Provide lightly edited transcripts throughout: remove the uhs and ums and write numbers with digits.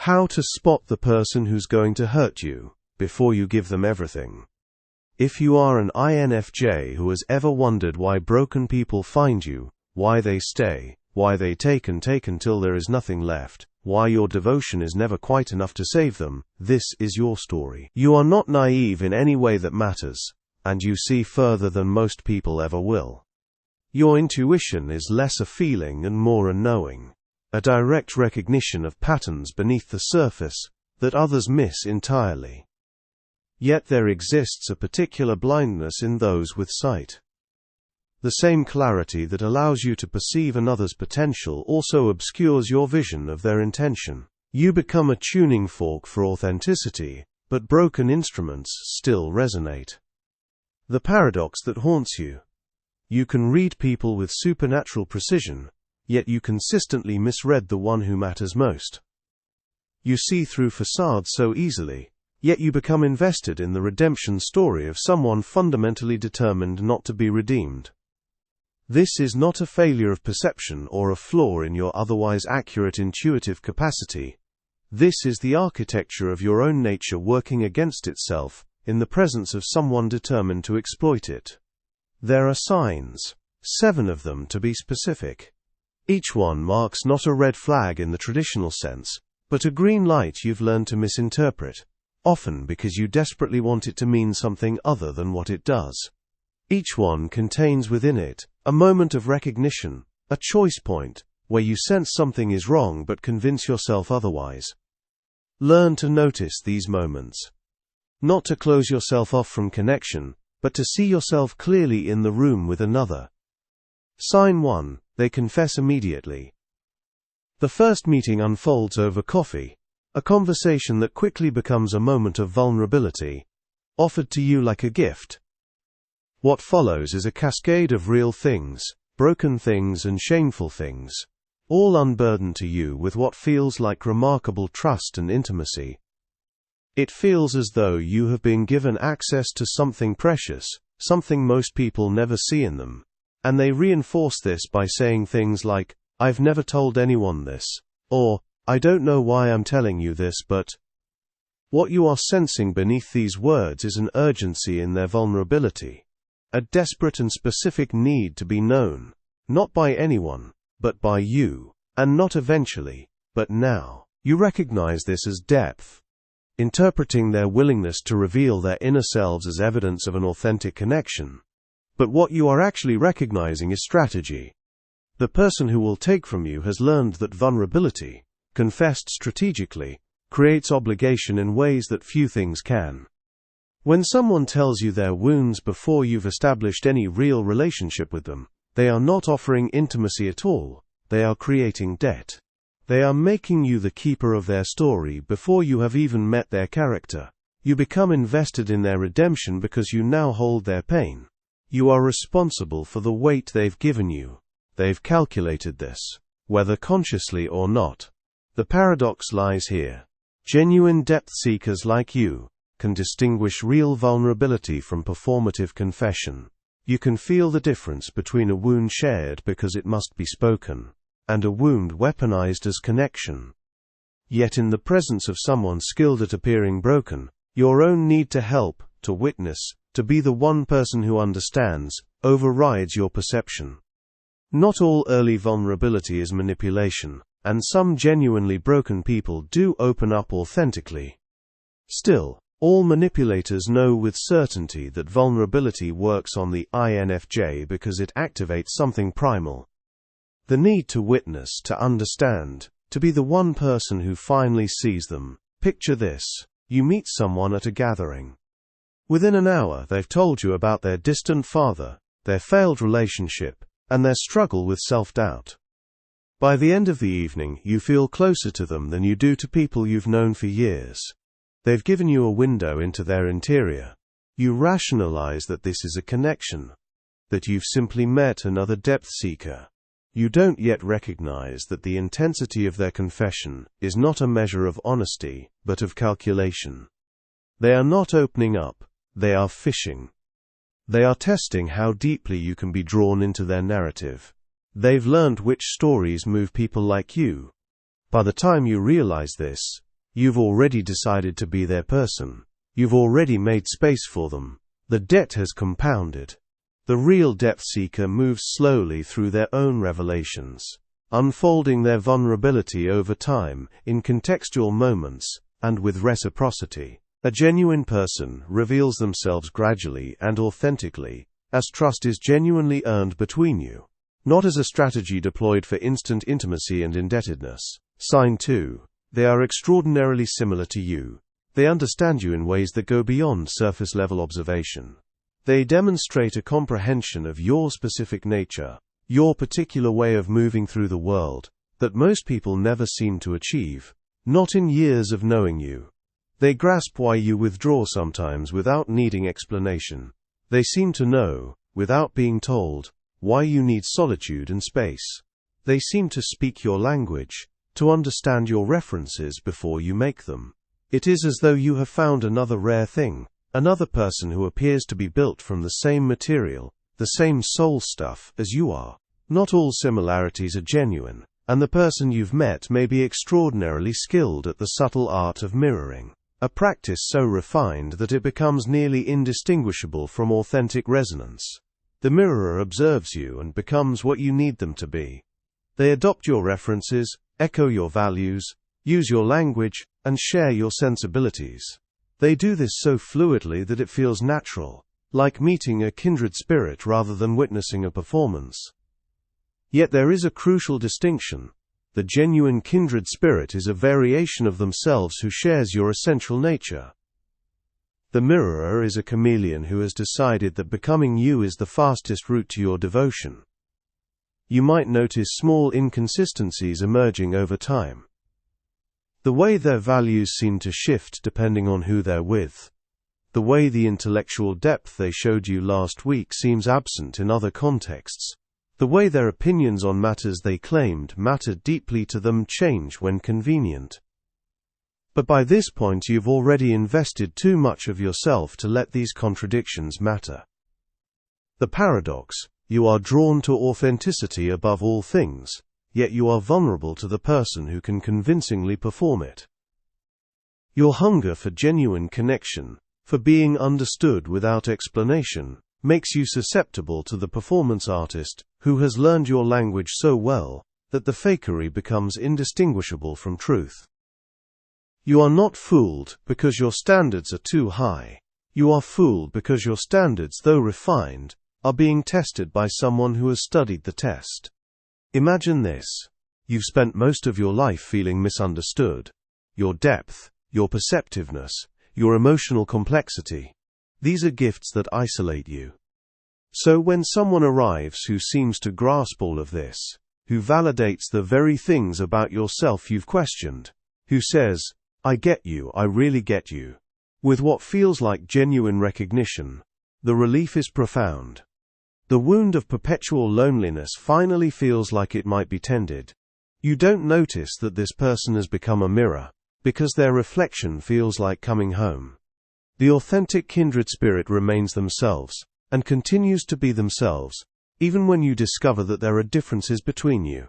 How to spot the person who's going to hurt you before you give them everything. If you are an INFJ who has ever wondered why broken people find you, why they stay, why they take until there is nothing left, why your devotion is never quite enough to save them, this is your story. You are not naive in any way that matters, and you see further than most people ever will. Your intuition is less a feeling and more a knowing, a direct recognition of patterns beneath the surface that others miss entirely. Yet there exists a particular blindness in those with sight. The same clarity that allows you to perceive another's potential also obscures your vision of their intention. You become a tuning fork for authenticity, but broken instruments still resonate. The paradox that haunts you. You can read people with supernatural precision, yet you consistently misread the one who matters most. You see through facades so easily, yet you become invested in the redemption story of someone fundamentally determined not to be redeemed. This is not a failure of perception or a flaw in your otherwise accurate intuitive capacity. This is the architecture of your own nature working against itself, in the presence of someone determined to exploit it. There are signs, 7 of them to be specific. Each one marks not a red flag in the traditional sense, but a green light you've learned to misinterpret, often because you desperately want it to mean something other than what it does. Each one contains within it a moment of recognition, a choice point, where you sense something is wrong but convince yourself otherwise. Learn to notice these moments. Not to close yourself off from connection, but to see yourself clearly in the room with another. Sign 1, they confess immediately. The first meeting unfolds over coffee, a conversation that quickly becomes a moment of vulnerability, offered to you like a gift. What follows is a cascade of real things, broken things and shameful things, all unburdened to you with what feels like remarkable trust and intimacy. It feels as though you have been given access to something precious, something most people never see in them, and they reinforce this by saying things like, "I've never told anyone this," or, "I don't know why I'm telling you this, but..." What you are sensing beneath these words is an urgency in their vulnerability, a desperate and specific need to be known, not by anyone, but by you, and not eventually, but now. You recognize this as depth, interpreting their willingness to reveal their inner selves as evidence of an authentic connection. But what you are actually recognizing is strategy. The person who will take from you has learned that vulnerability, confessed strategically, creates obligation in ways that few things can. When someone tells you their wounds before you've established any real relationship with them, they are not offering intimacy at all, they are creating debt. They are making you the keeper of their story before you have even met their character. You become invested in their redemption because you now hold their pain. You are responsible for the weight they've given you. They've calculated this, whether consciously or not. The paradox lies here. Genuine depth seekers like you can distinguish real vulnerability from performative confession. You can feel the difference between a wound shared because it must be spoken, and a wound weaponized as connection. Yet in the presence of someone skilled at appearing broken, your own need to help, to witness, to be the one person who understands, overrides your perception. Not all early vulnerability is manipulation, and some genuinely broken people do open up authentically. Still, all manipulators know with certainty that vulnerability works on the INFJ because it activates something primal. The need to witness, to understand, to be the one person who finally sees them. Picture this. You meet someone at a gathering. Within an hour, they've told you about their distant father, their failed relationship, and their struggle with self-doubt. By the end of the evening, you feel closer to them than you do to people you've known for years. They've given you a window into their interior. You rationalize that this is a connection, that you've simply met another depth seeker. You don't yet recognize that the intensity of their confession is not a measure of honesty, but of calculation. They are not opening up, they are fishing. They are testing how deeply you can be drawn into their narrative. They've learned which stories move people like you. By the time you realize this, You've already decided to be their person. You've already made space for them. The debt has compounded. The real depth seeker moves slowly through their own revelations, unfolding their vulnerability over time, in contextual moments, and with reciprocity. A genuine person reveals themselves gradually and authentically, as trust is genuinely earned between you, not as a strategy deployed for instant intimacy and indebtedness. Sign 2. They are extraordinarily similar to you. They understand you in ways that go beyond surface-level observation. They demonstrate a comprehension of your specific nature, your particular way of moving through the world, that most people never seem to achieve, not in years of knowing you. They grasp why you withdraw sometimes without needing explanation. They seem to know, without being told, why you need solitude and space. They seem to speak your language, to understand your references before you make them. It is as though you have found another rare thing, another person who appears to be built from the same material, the same soul stuff as you are. Not all similarities are genuine, and the person you've met may be extraordinarily skilled at the subtle art of mirroring, a practice so refined that it becomes nearly indistinguishable from authentic resonance. The mirrorer observes you and becomes what you need them to be. They adopt your references, echo your values, use your language, and share your sensibilities. They do this so fluidly that it feels natural, like meeting a kindred spirit rather than witnessing a performance. Yet there is a crucial distinction. The genuine kindred spirit is a variation of themselves who shares your essential nature. The mirrorer is a chameleon who has decided that becoming you is the fastest route to your devotion. You might notice small inconsistencies emerging over time. The way their values seem to shift depending on who they're with. The way the intellectual depth they showed you last week seems absent in other contexts. The way their opinions on matters they claimed mattered deeply to them change when convenient. But by this point you've already invested too much of yourself to let these contradictions matter. The paradox: you are drawn to authenticity above all things, yet you are vulnerable to the person who can convincingly perform it. Your hunger for genuine connection, for being understood without explanation, makes you susceptible to the performance artist who has learned your language so well that the fakery becomes indistinguishable from truth. You are not fooled because your standards are too high. You are fooled because your standards, though refined, are being tested by someone who has studied the test. Imagine this. You've spent most of your life feeling misunderstood. Your depth, your perceptiveness, your emotional complexity. These are gifts that isolate you. So when someone arrives who seems to grasp all of this, who validates the very things about yourself you've questioned, who says, "I get you, I really get you," with what feels like genuine recognition, the relief is profound. The wound of perpetual loneliness finally feels like it might be tended. You don't notice that this person has become a mirror, because their reflection feels like coming home. The authentic kindred spirit remains themselves, and continues to be themselves, even when you discover that there are differences between you.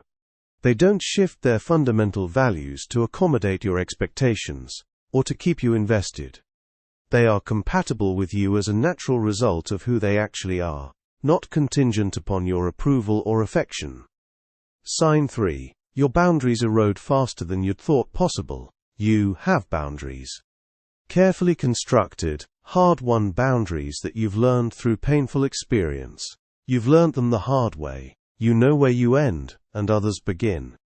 They don't shift their fundamental values to accommodate your expectations, or to keep you invested. They are compatible with you as a natural result of who they actually are, not contingent upon your approval or affection. Sign 3. Your boundaries erode faster than you'd thought possible. You have boundaries. Carefully constructed, hard-won boundaries that you've learned through painful experience. You've learned them the hard way. You know where you end, and others begin.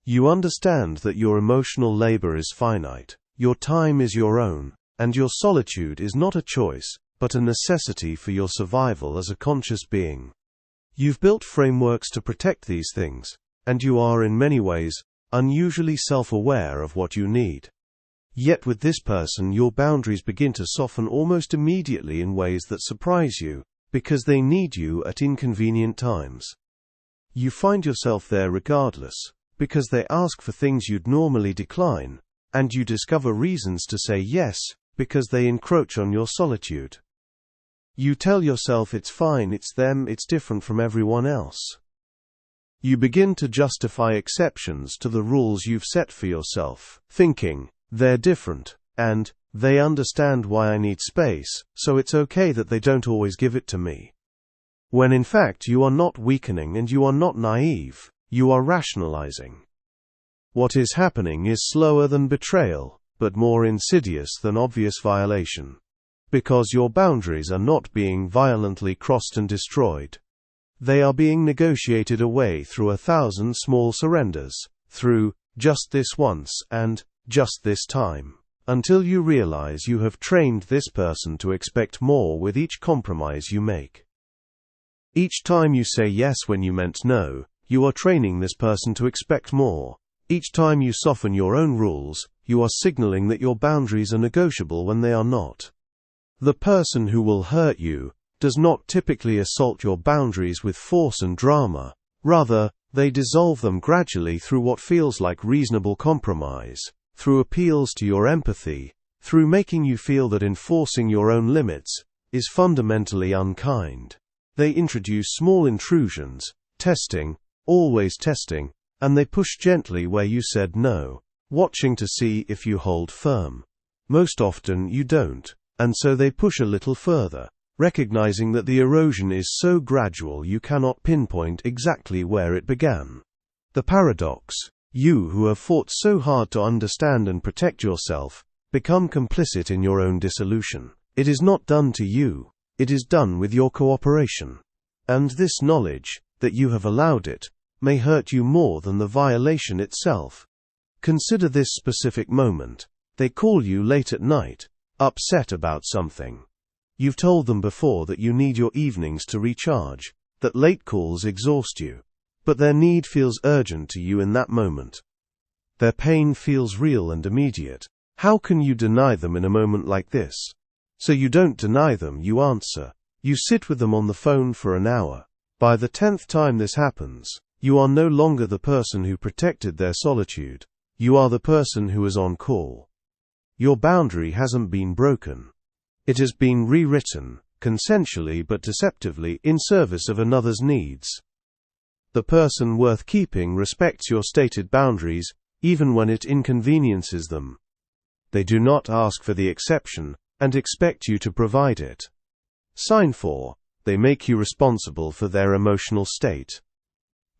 You understand that your emotional labor is finite, your time is your own, and your solitude is not a choice, but a necessity for your survival as a conscious being. You've built frameworks to protect these things, and you are in many ways unusually self-aware of what you need. Yet with this person your boundaries begin to soften almost immediately in ways that surprise you, because they need you at inconvenient times. You find yourself there regardless, because they ask for things you'd normally decline, and you discover reasons to say yes, because they encroach on your solitude. You tell yourself it's fine, it's them, it's different from everyone else. You begin to justify exceptions to the rules you've set for yourself, thinking, They're different, and they understand why I need space, so it's okay that they don't always give it to me. When in fact you are not weakening and you are not naive, you are rationalizing. What is happening is slower than betrayal, but more insidious than obvious violation. Because your boundaries are not being violently crossed and destroyed. They are being negotiated away through 1,000 small surrenders, through just this once and just this time, until you realize you have trained this person to expect more with each compromise you make. Each time you say yes when you meant no, you are training this person to expect more. Each time you soften your own rules, you are signaling that your boundaries are negotiable when they are not. The person who will hurt you does not typically assault your boundaries with force and drama. Rather, they dissolve them gradually through what feels like reasonable compromise, through appeals to your empathy, through making you feel that enforcing your own limits is fundamentally unkind. They introduce small intrusions, testing, always testing, and they push gently where you said no, watching to see if you hold firm. Most often you don't, and so they push a little further, recognizing that the erosion is so gradual you cannot pinpoint exactly where it began. The paradox: you who have fought so hard to understand and protect yourself, become complicit in your own dissolution. It is not done to you, it is done with your cooperation. And this knowledge, that you have allowed it, may hurt you more than the violation itself. Consider this specific moment. They call you late at night, upset about something. You've told them before that you need your evenings to recharge, that late calls exhaust you. But their need feels urgent to you in that moment. Their pain feels real and immediate. How can you deny them in a moment like this? So you don't deny them, you answer. You sit with them on the phone for an hour. By the 10th time this happens, you are no longer the person who protected their solitude. You are the person who is on call. Your boundary hasn't been broken. It has been rewritten, consensually but deceptively, in service of another's needs. The person worth keeping respects your stated boundaries, even when it inconveniences them. They do not ask for the exception, and expect you to provide it. Sign 4. They make you responsible for their emotional state.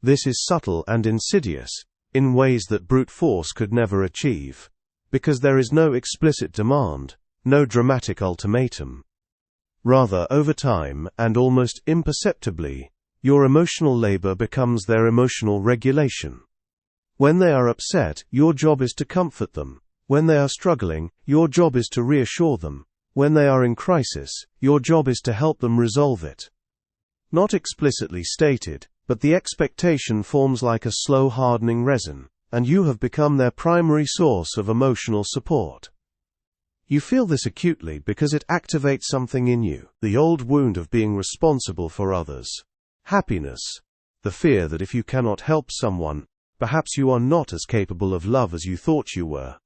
This is subtle and insidious, in ways that brute force could never achieve. Because there is no explicit demand, no dramatic ultimatum. Rather, over time, and almost imperceptibly, your emotional labor becomes their emotional regulation. When they are upset, your job is to comfort them. When they are struggling, your job is to reassure them. When they are in crisis, your job is to help them resolve it. Not explicitly stated, but the expectation forms like a slow hardening resin, and you have become their primary source of emotional support. You feel this acutely because it activates something in you, the old wound of being responsible for others. Happiness, the fear that if you cannot help someone, perhaps you are not as capable of love as you thought you were.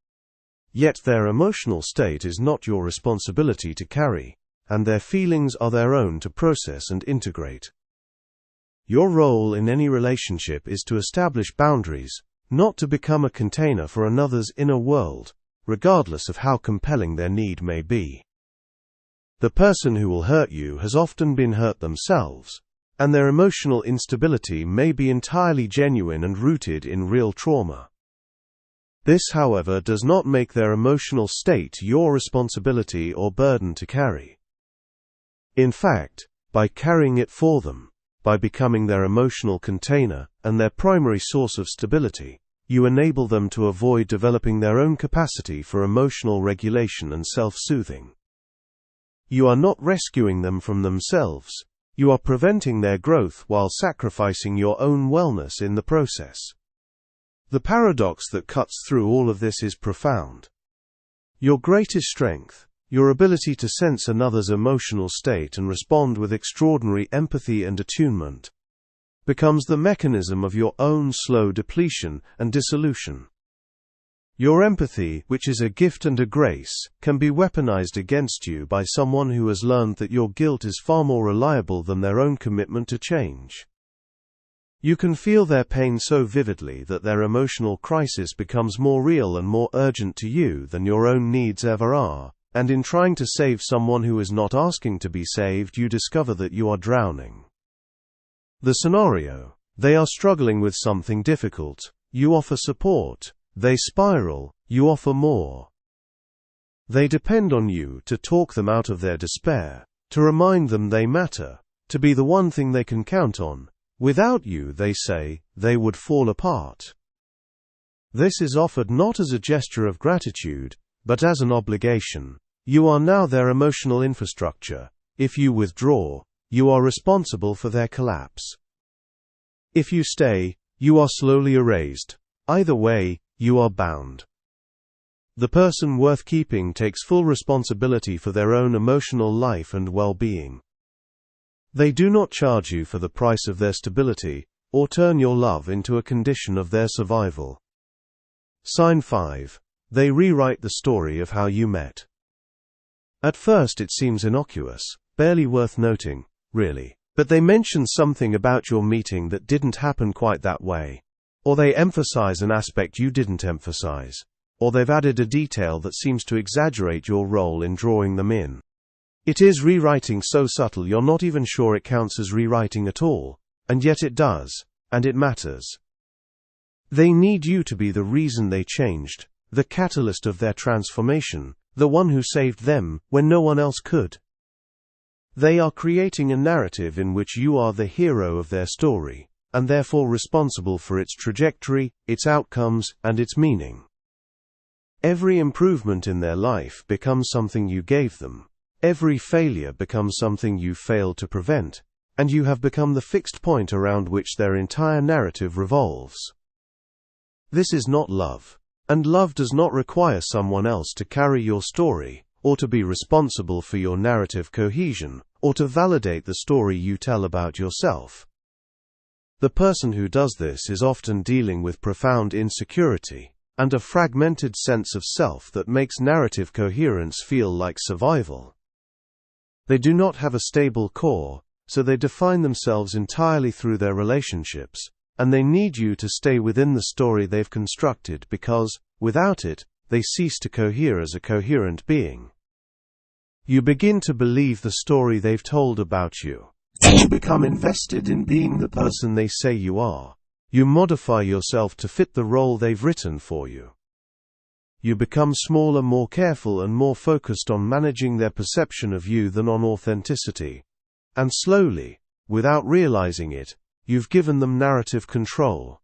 Yet their emotional state is not your responsibility to carry, and their feelings are their own to process and integrate. Your role in any relationship is to establish boundaries, not to become a container for another's inner world, regardless of how compelling their need may be. The person who will hurt you has often been hurt themselves, and their emotional instability may be entirely genuine and rooted in real trauma. This, however, does not make their emotional state your responsibility or burden to carry. In fact, by carrying it for them, by becoming their emotional container and their primary source of stability, you enable them to avoid developing their own capacity for emotional regulation and self-soothing. You are not rescuing them from themselves, you are preventing their growth while sacrificing your own wellness in the process. The paradox that cuts through all of this is profound. Your greatest strength, your ability to sense another's emotional state and respond with extraordinary empathy and attunement, becomes the mechanism of your own slow depletion and dissolution. Your empathy, which is a gift and a grace, can be weaponized against you by someone who has learned that your guilt is far more reliable than their own commitment to change. You can feel their pain so vividly that their emotional crisis becomes more real and more urgent to you than your own needs ever are, and in trying to save someone who is not asking to be saved, you discover that you are drowning. The scenario: they are struggling with something difficult, you offer support. They spiral, you offer more. They depend on you to talk them out of their despair, to remind them they matter, to be the one thing they can count on. Without you, they say, they would fall apart. This is offered not as a gesture of gratitude, but as an obligation. You are now their emotional infrastructure. If you withdraw, you are responsible for their collapse. If you stay, you are slowly erased. Either way, you are bound. The person worth keeping takes full responsibility for their own emotional life and well-being. They do not charge you for the price of their stability, or turn your love into a condition of their survival. Sign 5. They rewrite the story of how you met. At first it seems innocuous, barely worth noting, really. But they mention something about your meeting that didn't happen quite that way. Or they emphasize an aspect you didn't emphasize. Or they've added a detail that seems to exaggerate your role in drawing them in. It is rewriting so subtle you're not even sure it counts as rewriting at all, and yet it does, and it matters. They need you to be the reason they changed, the catalyst of their transformation, the one who saved them when no one else could. They are creating a narrative in which you are the hero of their story, and therefore responsible for its trajectory, its outcomes, and its meaning. Every improvement in their life becomes something you gave them. Every failure becomes something you failed to prevent, and you have become the fixed point around which their entire narrative revolves. This is not love, and love does not require someone else to carry your story, or to be responsible for your narrative cohesion, or to validate the story you tell about yourself. The person who does this is often dealing with profound insecurity, and a fragmented sense of self that makes narrative coherence feel like survival. They do not have a stable core, so they define themselves entirely through their relationships, and they need you to stay within the story they've constructed because, without it, they cease to cohere as a coherent being. You begin to believe the story they've told about you. You become invested in being the person they say you are. You modify yourself to fit the role they've written for you. You become smaller, more careful, and more focused on managing their perception of you than on authenticity. And slowly, without realizing it, you've given them narrative control.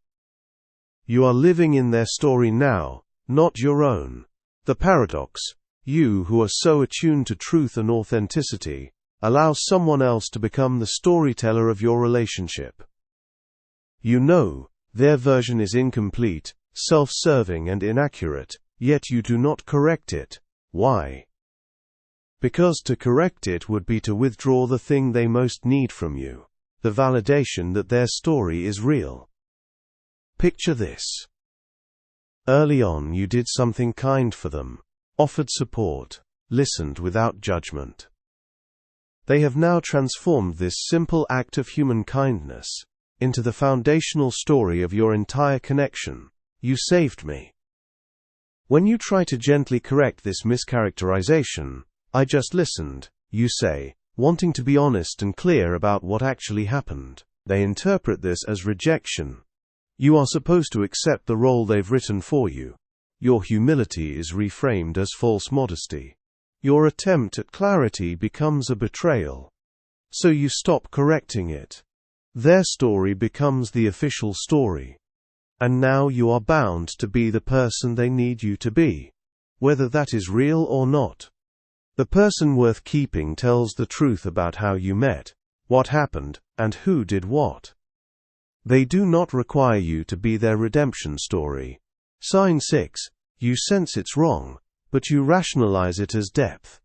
You are living in their story now, not your own. The paradox: you who are so attuned to truth and authenticity, allow someone else to become the storyteller of your relationship. You know, their version is incomplete, self-serving, and inaccurate. Yet you do not correct it. Why? Because to correct it would be to withdraw the thing they most need from you, the validation that their story is real. Picture this. Early on you did something kind for them, offered support, listened without judgment. They have now transformed this simple act of human kindness into the foundational story of your entire connection. You saved me. When you try to gently correct this mischaracterization, I just listened, you say, wanting to be honest and clear about what actually happened. They interpret this as rejection. You are supposed to accept the role they've written for you. Your humility is reframed as false modesty. Your attempt at clarity becomes a betrayal. So you stop correcting it. Their story becomes the official story. And now you are bound to be the person they need you to be, whether that is real or not. The person worth keeping tells the truth about how you met, what happened, and who did what. They do not require you to be their redemption story. Sign 6. You sense it's wrong, but you rationalize it as depth.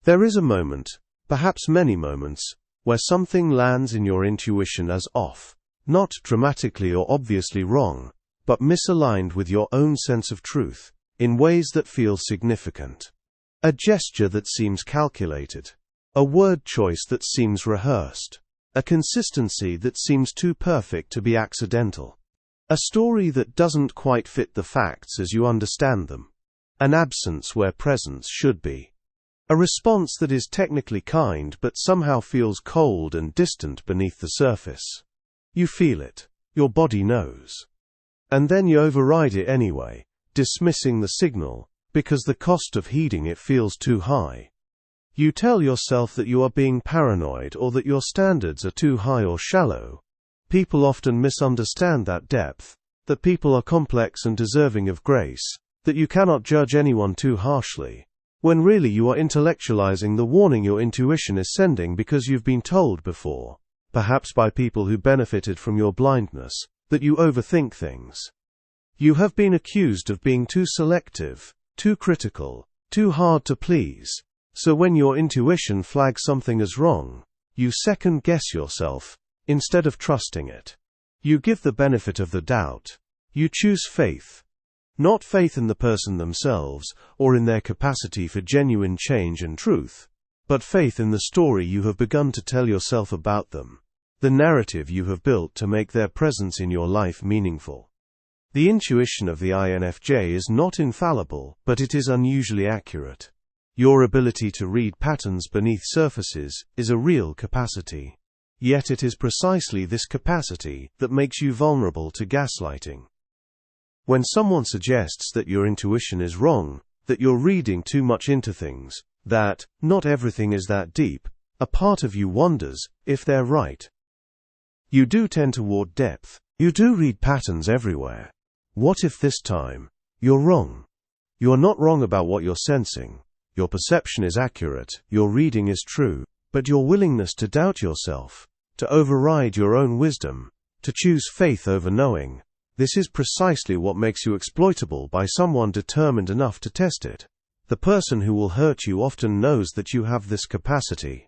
There is a moment, perhaps many moments, where something lands in your intuition as off. Not dramatically or obviously wrong, but misaligned with your own sense of truth, in ways that feel significant. A gesture that seems calculated. A word choice that seems rehearsed. A consistency that seems too perfect to be accidental. A story that doesn't quite fit the facts as you understand them. An absence where presence should be. A response that is technically kind but somehow feels cold and distant beneath the surface. You feel it. Your body knows. And then you override it anyway, dismissing the signal, because the cost of heeding it feels too high. You tell yourself that you are being paranoid or that your standards are too high or shallow. People often misunderstand that depth, that people are complex and deserving of grace, that you cannot judge anyone too harshly, when really you are intellectualizing the warning your intuition is sending because you've been told before, perhaps by people who benefited from your blindness, that you overthink things. You have been accused of being too selective, too critical, too hard to please, so when your intuition flags something as wrong, you second-guess yourself, instead of trusting it. You give the benefit of the doubt. You choose faith. Not faith in the person themselves, or in their capacity for genuine change and truth, but faith in the story you have begun to tell yourself about them, the narrative you have built to make their presence in your life meaningful. The intuition of the INFJ is not infallible, but it is unusually accurate. Your ability to read patterns beneath surfaces is a real capacity. Yet it is precisely this capacity that makes you vulnerable to gaslighting. When someone suggests that your intuition is wrong, that you're reading too much into things, that not everything is that deep, a part of you wonders if they're right. You do tend toward depth. You do read patterns everywhere. What if this time you're wrong? You are not wrong about what you're sensing. Your perception is accurate, your reading is true, but your willingness to doubt yourself, to override your own wisdom, to choose faith over knowing, this is precisely what makes you exploitable by someone determined enough to test it. The person who will hurt you often knows that you have this capacity.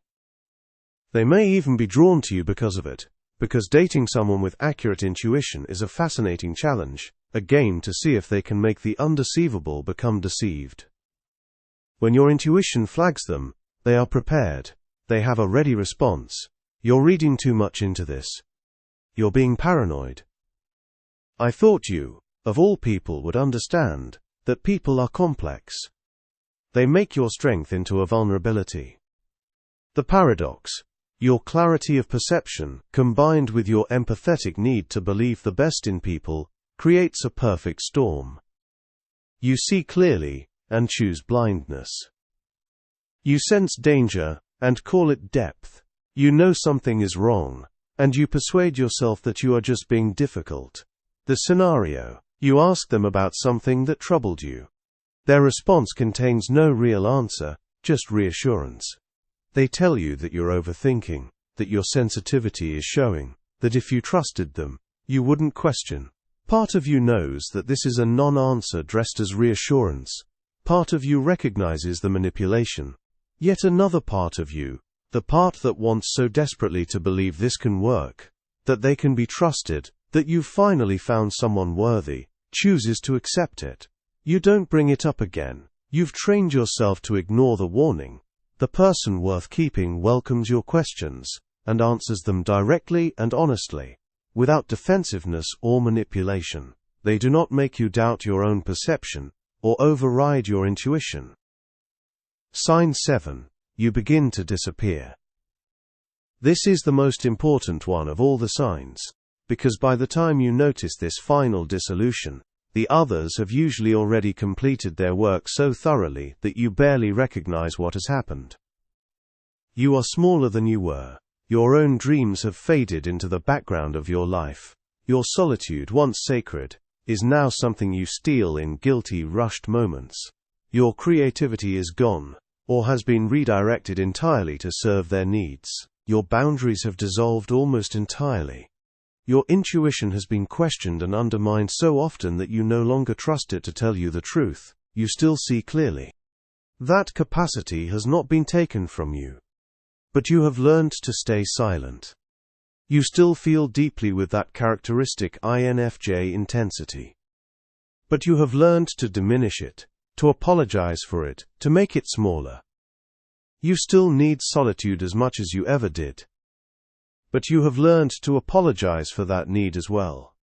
They may even be drawn to you because of it, because dating someone with accurate intuition is a fascinating challenge, a game to see if they can make the undeceivable become deceived. When your intuition flags them, they are prepared. They have a ready response. You're reading too much into this. You're being paranoid. I thought you, of all people, would understand that people are complex. They make your strength into a vulnerability. The paradox. Your clarity of perception, combined with your empathetic need to believe the best in people, creates a perfect storm. You see clearly, and choose blindness. You sense danger, and call it depth. You know something is wrong, and you persuade yourself that you are just being difficult. The scenario. You ask them about something that troubled you. Their response contains no real answer, just reassurance. They tell you that you're overthinking, that your sensitivity is showing, that if you trusted them, you wouldn't question. Part of you knows that this is a non-answer dressed as reassurance. Part of you recognizes the manipulation. Yet another part of you, the part that wants so desperately to believe this can work, that they can be trusted, that you've finally found someone worthy, chooses to accept it. You don't bring it up again. You've trained yourself to ignore the warning. The person worth keeping welcomes your questions, and answers them directly and honestly, without defensiveness or manipulation. They do not make you doubt your own perception, or override your intuition. Sign 7. You begin to disappear. This is the most important one of all the signs, because by the time you notice this final dissolution, the others have usually already completed their work so thoroughly that you barely recognize what has happened. You are smaller than you were. Your own dreams have faded into the background of your life. Your solitude, once sacred, is now something you steal in guilty, rushed moments. Your creativity is gone, or has been redirected entirely to serve their needs. Your boundaries have dissolved almost entirely. Your intuition has been questioned and undermined so often that you no longer trust it to tell you the truth. You still see clearly. That capacity has not been taken from you. But you have learned to stay silent. You still feel deeply with that characteristic INFJ intensity. But you have learned to diminish it, to apologize for it, to make it smaller. You still need solitude as much as you ever did. But you have learned to apologize for that need as well.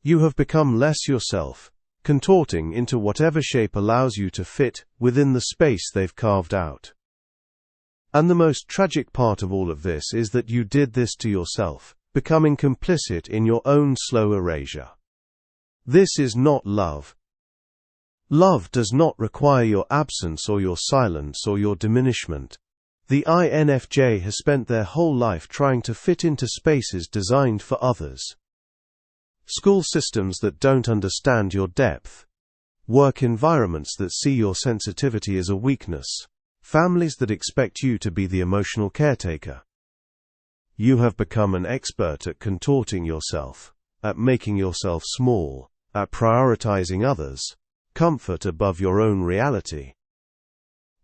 You have become less yourself, contorting into whatever shape allows you to fit within the space they've carved out. And the most tragic part of all of this is that you did this to yourself, becoming complicit in your own slow erasure. This is not love. Love does not require your absence or your silence or your diminishment. The INFJ has spent their whole life trying to fit into spaces designed for others. School systems that don't understand your depth. Work environments that see your sensitivity as a weakness. Families that expect you to be the emotional caretaker. You have become an expert at contorting yourself, at making yourself small, at prioritizing others, comfort above your own reality.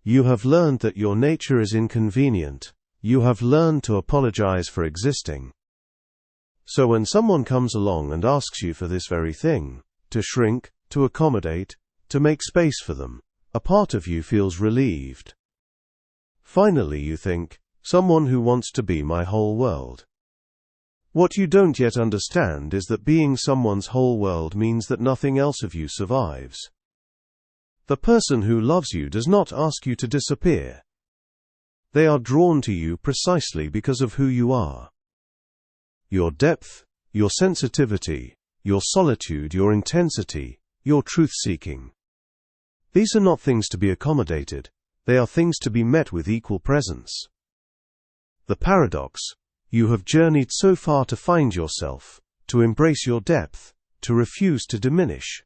You have learned that your nature is inconvenient. You have learned to apologize for existing. So when someone comes along and asks you for this very thing, to shrink, to accommodate, to make space for them, a part of you feels relieved. Finally you think, someone who wants to be my whole world. What you don't yet understand is that being someone's whole world means that nothing else of you survives. The person who loves you does not ask you to disappear. They are drawn to you precisely because of who you are. Your depth, your sensitivity, your solitude, your intensity, your truth-seeking. These are not things to be accommodated, they are things to be met with equal presence. The paradox: you have journeyed so far to find yourself, to embrace your depth, to refuse to diminish.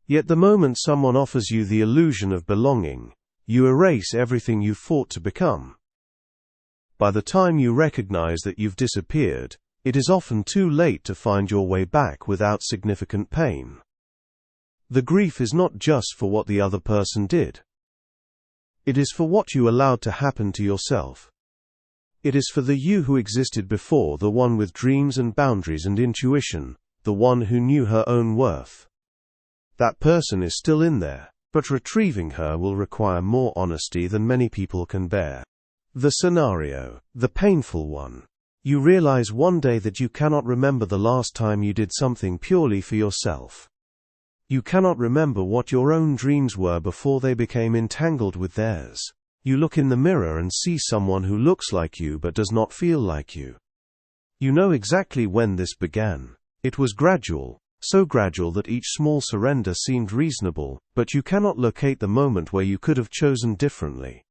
Yet the moment someone offers you the illusion of belonging, you erase everything you fought to become. By the time you recognize that you've disappeared, it is often too late to find your way back without significant pain. The grief is not just for what the other person did. It is for what you allowed to happen to yourself. It is for the you who existed before, the one with dreams and boundaries and intuition, the one who knew her own worth. That person is still in there, but retrieving her will require more honesty than many people can bear. The scenario, the painful one. You realize one day that you cannot remember the last time you did something purely for yourself. You cannot remember what your own dreams were before they became entangled with theirs. You look in the mirror and see someone who looks like you but does not feel like you. You know exactly when this began. It was gradual, so gradual that each small surrender seemed reasonable, but you cannot locate the moment where you could have chosen differently.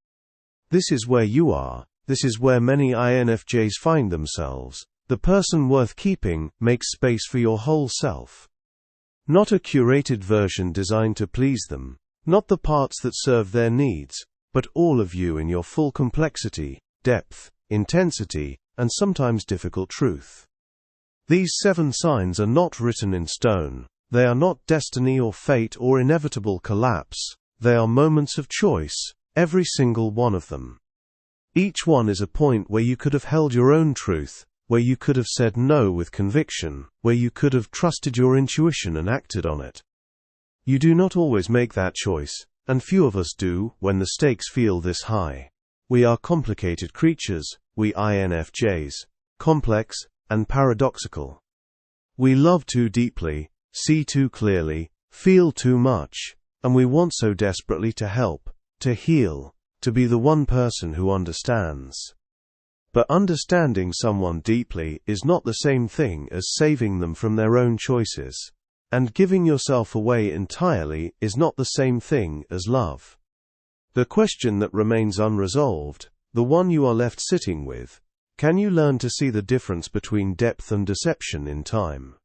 This is where you are. This is where many INFJs find themselves. The person worth keeping makes space for your whole self. Not a curated version designed to please them, not the parts that serve their needs, but all of you in your full complexity, depth, intensity, and sometimes difficult truth. These 7 signs are not written in stone. They are not destiny or fate or inevitable collapse. They are moments of choice, every single one of them. Each one is a point where you could have held your own truth, where you could have said no with conviction, where you could have trusted your intuition and acted on it. You do not always make that choice, and few of us do when the stakes feel this high. We are complicated creatures, we INFJs, complex and paradoxical. We love too deeply, see too clearly, feel too much, and we want so desperately to help, to heal, to be the one person who understands. But understanding someone deeply is not the same thing as saving them from their own choices. And giving yourself away entirely is not the same thing as love. The question that remains unresolved, the one you are left sitting with: can you learn to see the difference between depth and deception in time?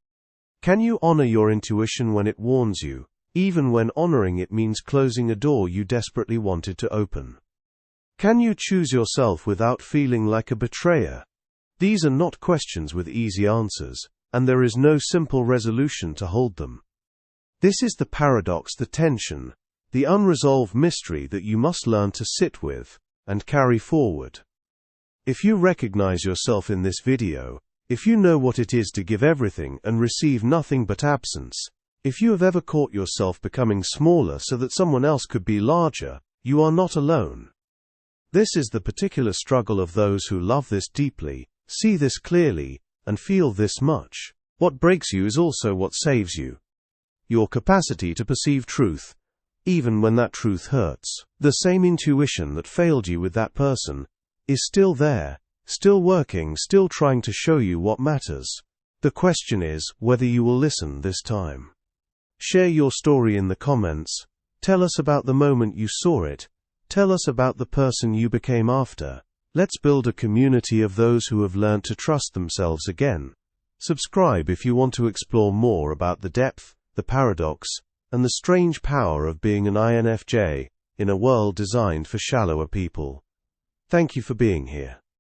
Can you honor your intuition when it warns you, even when honoring it means closing a door you desperately wanted to open? Can you choose yourself without feeling like a betrayer? These are not questions with easy answers, and there is no simple resolution to hold them. This is the paradox, the tension, the unresolved mystery that you must learn to sit with and carry forward. If you recognize yourself in this video, if you know what it is to give everything and receive nothing but absence, if you have ever caught yourself becoming smaller so that someone else could be larger, you are not alone. This is the particular struggle of those who love this deeply, See this clearly, and feel this much. What breaks you is also what saves you. Your capacity to perceive truth, even when that truth hurts. The same intuition that failed you with that person is still there, still working, still trying to show you what matters. The question is whether you will listen this time. Share your story in the comments. Tell us about the moment you saw it. Tell us about the person you became after. Let's build a community of those who have learned to trust themselves again. Subscribe if you want to explore more about the depth, the paradox, and the strange power of being an INFJ in a world designed for shallower people. Thank you for being here.